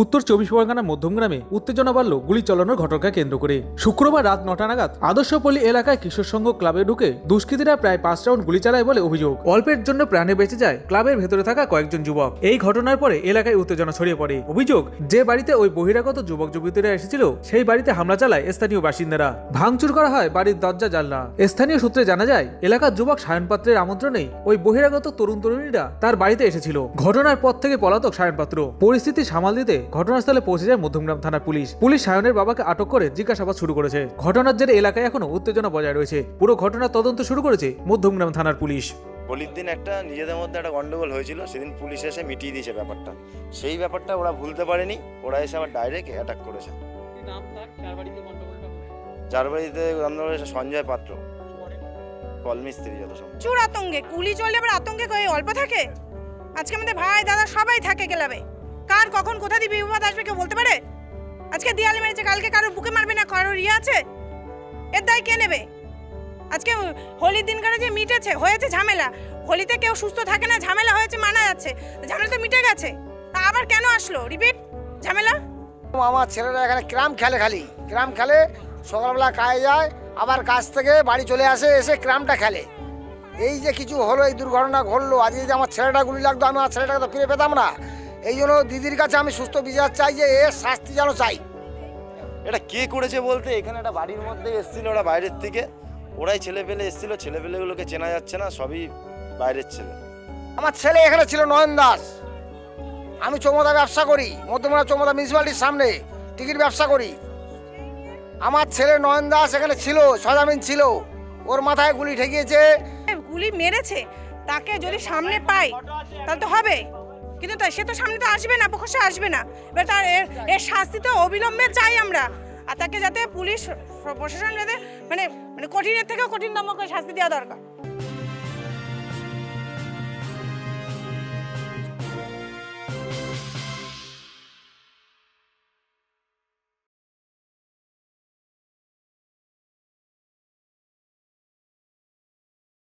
উত্তর 24 পরগনার মধ্যমগ্রামে উত্তেজনা বাড়ল গুলি চালানোর ঘটনাকে কেন্দ্র করে। শুক্রবার রাত 9টা নাগাদ আদর্শপল্লী এলাকায় কিশোর সংঘ ক্লাবে ঢুকে দুষ্কৃতীরা প্রায় 5 রাউন্ড গুলি চালায় বলে অভিযোগ। অল্পের জন্য প্রাণে বেঁচে যায় ক্লাবের ভেতরে থাকা কয়েকজন যুবক। এই ঘটনার পরে এলাকায় উত্তেজনা ছড়িয়ে পড়ে। অভিযোগ, যে বাড়িতে ওই বহিরাগত যুবক যুবতীরা এসেছিল সেই বাড়িতে হামলা চালায় স্থানীয় বাসিন্দারা। ভাঙচুর করা হয় বাড়ির দরজা জানলা। স্থানীয় সূত্রে জানা যায়, এলাকার যুবক সায়ন পাত্রের আমন্ত্রণে ওই বহিরাগত তরুণ তরুণীরা তার বাড়িতে এসেছিল। ঘটনার পর থেকে পলাতক সায়ন পাত্র। পরিস্থিতি সামাল দিতে ঘটনাস্থলে পৌঁছে যায় মধ্যমগ্রাম থানার পুলিশ। পুলিশ সায়নের বাবাকে আটক করে জিজ্ঞাসাবাদ শুরু করেছে। ঘটনার জেরে এলাকায় এখনো উত্তেজনা বজায় রয়েছে। পুরো ঘটনার তদন্ত শুরু করেছে মধ্যমগ্রাম থানার পুলিশ। হোলির দিন একটা নিজেদের মধ্যে একটা গন্ডগোল হয়েছিল, সেদিন পুলিশ এসে মিটিয়ে দিয়েছে ব্যাপারটা। সেই ব্যাপারটা ওরা ভুলতে পারেনি, ওরা এসে আবার ডাইরেক্ট অ্যাটাক করেছে। যার বাড়িতে গন্ডগোল হয়েছে সঞ্জয় পাত্র, কলমিস্ত্রি। যত সময় চুর আতঙ্কে গুলি চলে, আবার আতঙ্কে অল্প থাকে। আজকে আমাদের ভাই দাদা সবাই থাকে গেলাবে, কার কখন কোথা দিয়ে বিপদ আসবে কেউ বলতে পারে? আজকে দিয়ালে মেরেছে, কালকে কারোর বুকে মারবে না, কারোর আছে? এর দায় কে নেবে? আজকে হোলির দিন কারে যে মিটেছে, হয়েছে ঝামেলা। হোলিতে কেউ সুস্থ থাকে না, ঝামেলা হয়েছে মানা যাচ্ছে, ঝামেলা তো মিটে গেছে, তা আবার কেন আসলো রিপিট ঝামেলা? আমার ছেলেরা এখানে ক্রাম খেলে, খালি ক্রাম খেলে, সকালবেলা কাজে যায়, আবার কাজ থেকে বাড়ি চলে আসে, এসে ক্রামটা খেলে। এই যে কিছু হলো, এই দুর্ঘটনা ঘটলো, আজকে যদি আমার ছেলেটা গুলি লাগতো, আমি আমার ছেলেটাকে তো ফিরে পেতাম না। এই জন্য দিদির কাছে আমি সুস্থ বিচার চাই, যে এর শাস্তি যেন চাই। এটা কে করেছে বলতে, এখানে একটা বাড়ির মধ্যে এসেছিল ওরা বাইরের থেকে, ওরাই ছেলে পেলে এসেছিল। ছেলে পেলেগুলোকে চেনা যাচ্ছে না, সবই বাইরের ছেলে। আমার ছেলে এখানে ছিল নয়ন দাস। আমি চৌমদা ব্যবসা করি, মধ্যমগ্রাম চৌমদা মিউনিসিপ্যালিটির সামনে টিকিট ব্যবসা করি। আমার ছেলে নয়ন দাস এখানে ছিল, সজামিন ছিল, ওর মাথায় গুলি ঠেকিয়েছে। গুলি মেরেছে, তাকে যদি সামনে পাই তাহলে তো হবে, কিন্তু সে তো সামনে তো আসবে না, প্রকাশ্যে আসবে না। এবার তার এর শাস্তি তো অবিলম্বে চাই আমরা। আর তাকে যাতে পুলিশ প্রশাসন যাতে মানে কঠিনের থেকেও কঠিনতম শাস্তি দেওয়া দরকার।